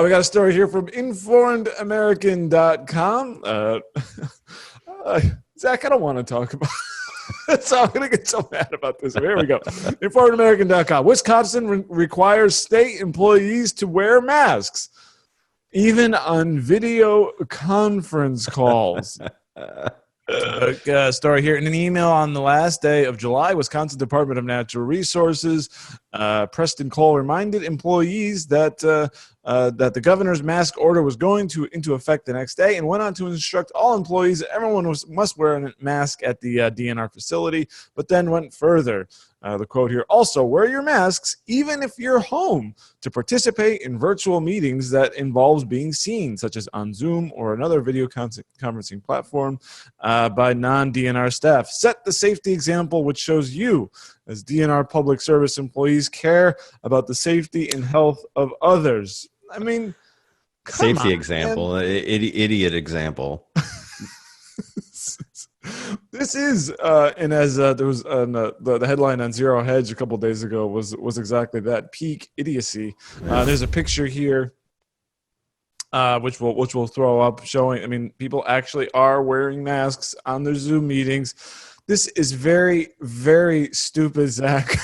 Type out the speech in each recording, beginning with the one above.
We got a story here from informedamerican.com. Zach, I don't want to talk about it, so I'm going to get so mad about this. Here we go. informedamerican.com. Wisconsin requires state employees to wear masks, even on video conference calls. Story here. In an email on the last day of July, Wisconsin Department of Natural Resources, Preston Cole reminded employees that the governor's mask order was going into effect the next day, and went on to instruct all employees that everyone must wear a mask at the DNR facility, but then went further. The quote here, also wear your masks even if you're home to participate in virtual meetings that involves being seen, such as on Zoom or another video conferencing platform by non-DNR staff. Set the safety example which shows you, as DNR public service employees, care about the safety and health of others. I mean, safety example, idiot example. This is, and as there was the headline on Zero Hedge a couple days ago was exactly that, peak idiocy. There's a picture here, which we'll throw up, showing. I mean, people actually are wearing masks on their Zoom meetings. This is very, very stupid, Zach.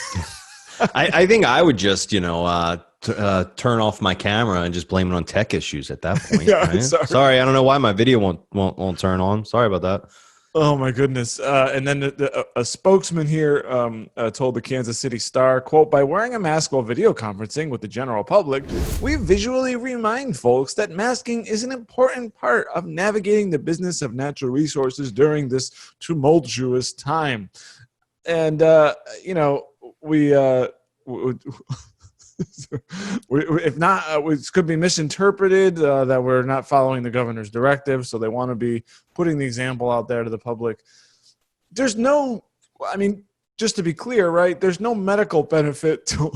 I think I would just, turn off my camera and just blame it on tech issues at that point. Yeah, right? Sorry, I don't know why my video won't turn on. Sorry about that. Oh my goodness! And then a spokesman here told the Kansas City Star, quote, by wearing a mask while video conferencing with the general public, we visually remind folks that masking is an important part of navigating the business of natural resources during this tumultuous time. And, we if not, it could be misinterpreted that we're not following the governor's directive. So they want to be putting the example out there to the public. There's no, I mean, just to be clear, right? There's no medical benefit to.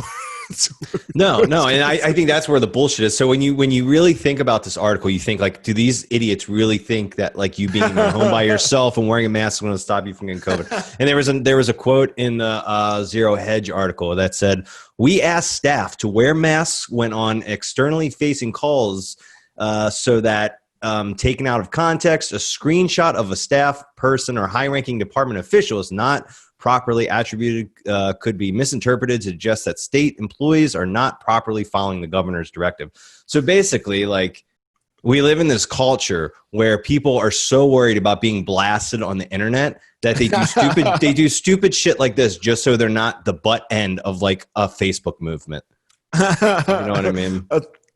No, and I think that's where the bullshit is. So when you really think about this article, you think like, do these idiots really think that like you being in your home by yourself and wearing a mask is going to stop you from getting COVID? And there was a quote in the Zero Hedge article that said, "We asked staff to wear masks when on externally facing calls, so that taken out of context, a screenshot of a staff person or high-ranking department official is not properly attributed, could be misinterpreted to suggest that state employees are not properly following the governor's directive." So basically, like, we live in this culture where people are so worried about being blasted on the internet that they do stupid shit like this just so they're not the butt end of like a Facebook movement. You know what I mean?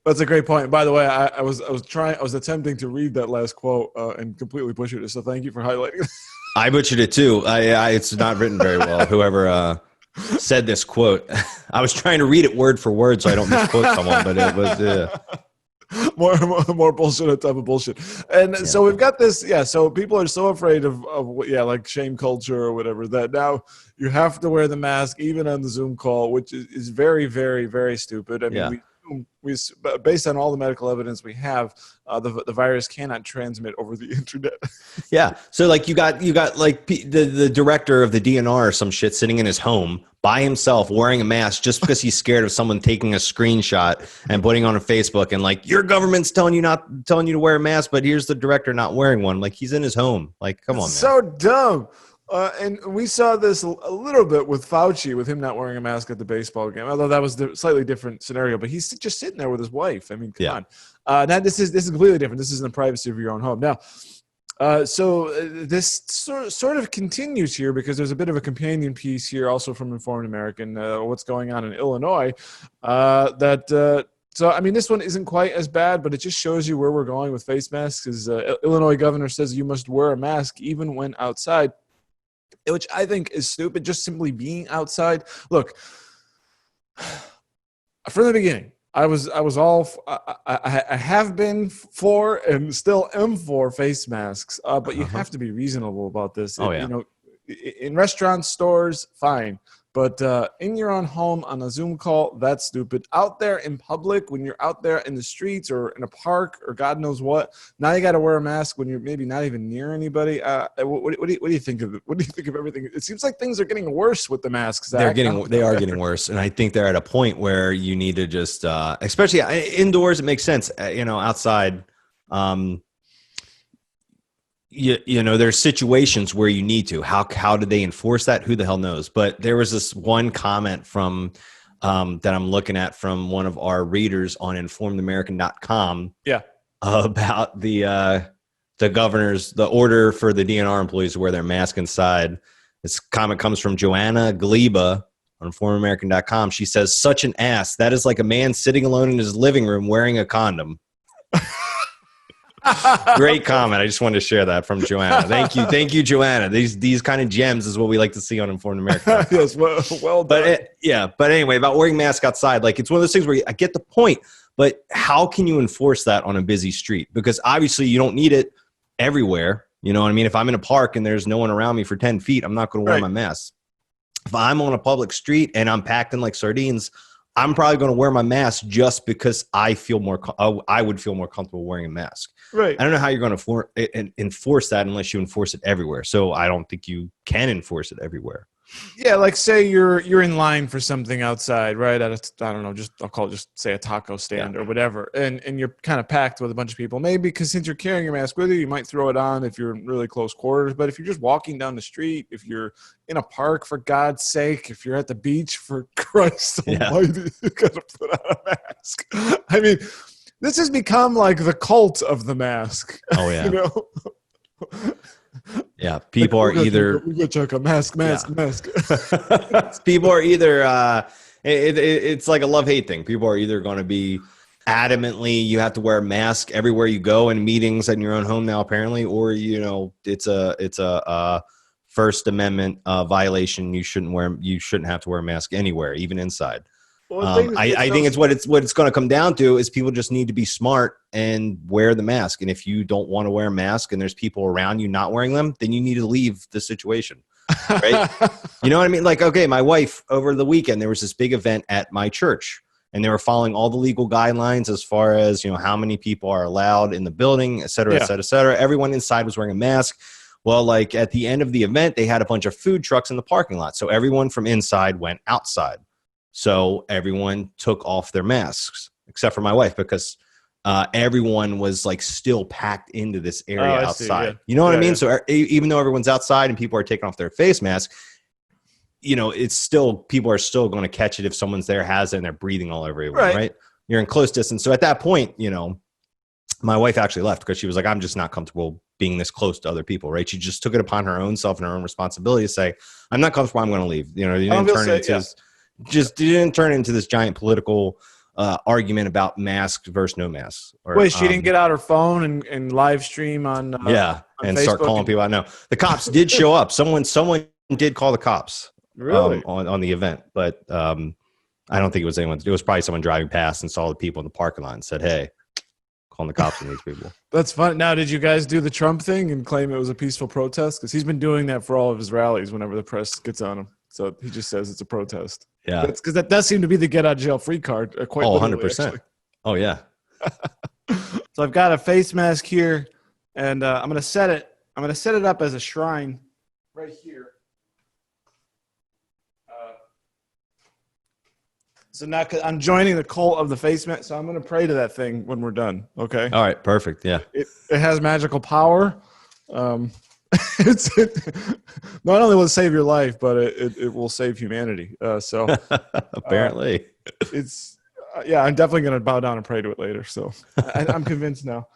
That's a great point. By the way, I was attempting to read that last quote and completely butchered it. So thank you for highlighting it. I butchered it too. It's not written very well. Whoever said this quote, I was trying to read it word for word so I don't misquote someone, but it was more bullshit on top of bullshit. And so we've got this. Yeah. So people are so afraid of like shame culture or whatever, that now you have to wear the mask even on the Zoom call, which is very, very, very stupid. I mean, we based on all the medical evidence we have, the virus cannot transmit over the internet. Yeah. So like you got like the director of the DNR or some shit sitting in his home by himself wearing a mask just because he's scared of someone taking a screenshot and putting on a Facebook and like, your government's telling you to wear a mask, but here's the director not wearing one. Like, he's in his home. Like, come on, man. So dumb. And we saw this a little bit with Fauci, with him not wearing a mask at the baseball game, although that was a slightly different scenario. But he's just sitting there with his wife. I mean, come on. Now this is completely different. This is in the privacy of your own home. Now, so this sort of continues here because there's a bit of a companion piece here, also from Informed American, what's going on in Illinois. So, I mean, this one isn't quite as bad, but it just shows you where we're going with face masks. Is Illinois governor says you must wear a mask even when outside, which I think is stupid, just simply being outside. Look, from the beginning, I have been for and still am for face masks, but you have to be reasonable about this. In restaurants, stores, fine. But in your own home on a Zoom call, that's stupid. Out there in public, when you're out there in the streets or in a park or God knows what, now you got to wear a mask when you're maybe not even near anybody. What do you think of it? What do you think of everything? It seems like things are getting worse with the masks. They are getting worse, and I think they're at a point where you need to just, especially indoors, it makes sense. Outside, you know, there's situations where you need to. How do they enforce that? Who the hell knows? But there was this one comment from that I'm looking at from one of our readers on informedamerican.com. Yeah, about the governor's the order for the DNR employees to wear their mask inside. This comment comes from Joanna Gleba on informedamerican.com. She says, "Such an ass. That is like a man sitting alone in his living room wearing a condom." Great comment. I just wanted to share that from Joanna. Thank you, Joanna. These kind of gems is what we like to see on Informed America. Yes, well done. But anyway, about wearing masks outside, like it's one of those things where I get the point, but how can you enforce that on a busy street? Because obviously you don't need it everywhere. You know what I mean? If I'm in a park and there's no one around me for 10 feet, I'm not going to wear my mask. If I'm on a public street and I'm packed in like sardines, I'm probably going to wear my mask just because I would feel more comfortable wearing a mask. Right. I don't know how you're going to enforce that unless you enforce it everywhere. So I don't think you can enforce it everywhere. Yeah, like say you're in line for something outside, right? At I don't know, I'll call it just say a taco stand or whatever, and you're kind of packed with a bunch of people. Maybe because since you're carrying your mask with you, you might throw it on if you're in really close quarters. But if you're just walking down the street, if you're in a park, for God's sake, if you're at the beach, for Christ Almighty, you gotta put on a mask. I mean, this has become like the cult of the mask. Oh yeah. You know? Yeah, people are either we go check a mask. People are either it's like a love-hate thing. People are either going to be adamantly you have to wear a mask everywhere you go in meetings in your own home now apparently, or you know it's a First Amendment violation. You shouldn't have to wear a mask anywhere, even inside. Well, I think it's what it's going to come down to is people just need to be smart and wear the mask. And if you don't want to wear a mask and there's people around you not wearing them, then you need to leave the situation. Right? You know what I mean? Like, okay, my wife over the weekend, there was this big event at my church and they were following all the legal guidelines as far as, you know, how many people are allowed in the building, et cetera, et cetera, et cetera. Everyone inside was wearing a mask. Well, like at the end of the event, they had a bunch of food trucks in the parking lot. So everyone from inside went outside. So everyone took off their masks, except for my wife, because everyone was like still packed into this area outside. See, You know what I mean? So even though everyone's outside and people are taking off their face mask, you know, it's still, people are still going to catch it if someone's there, has it, and they're breathing all over everyone, right? You're in close distance. So at that point, you know, my wife actually left because she was like, I'm just not comfortable being this close to other people, right? She just took it upon her own self and her own responsibility to say, I'm not comfortable, I'm going to leave. You know, you didn't turn into this giant political argument about masked versus no masks. Wait, she didn't get out her phone and live stream on and Facebook start calling people out. No, the cops did show up. Someone did call the cops on the event, but I don't think it was anyone. It was probably someone driving past and saw the people in the parking lot and said, "Hey, calling the cops on these people." That's fun. Now, did you guys do the Trump thing and claim it was a peaceful protest? Because he's been doing that for all of his rallies whenever the press gets on him. So he just says it's a protest. Yeah. Because that does seem to be the get out of jail free card. Quite 100%. Actually. Oh, yeah. So I've got a face mask here, and I'm going to set it up as a shrine right here. So now I'm joining the cult of the face mask. So I'm going to pray to that thing when we're done. Okay. All right. Perfect. Yeah. It has magical power. Not only will it save your life, but it will save humanity. So apparently it's I'm definitely going to bow down and pray to it later. So I'm convinced now.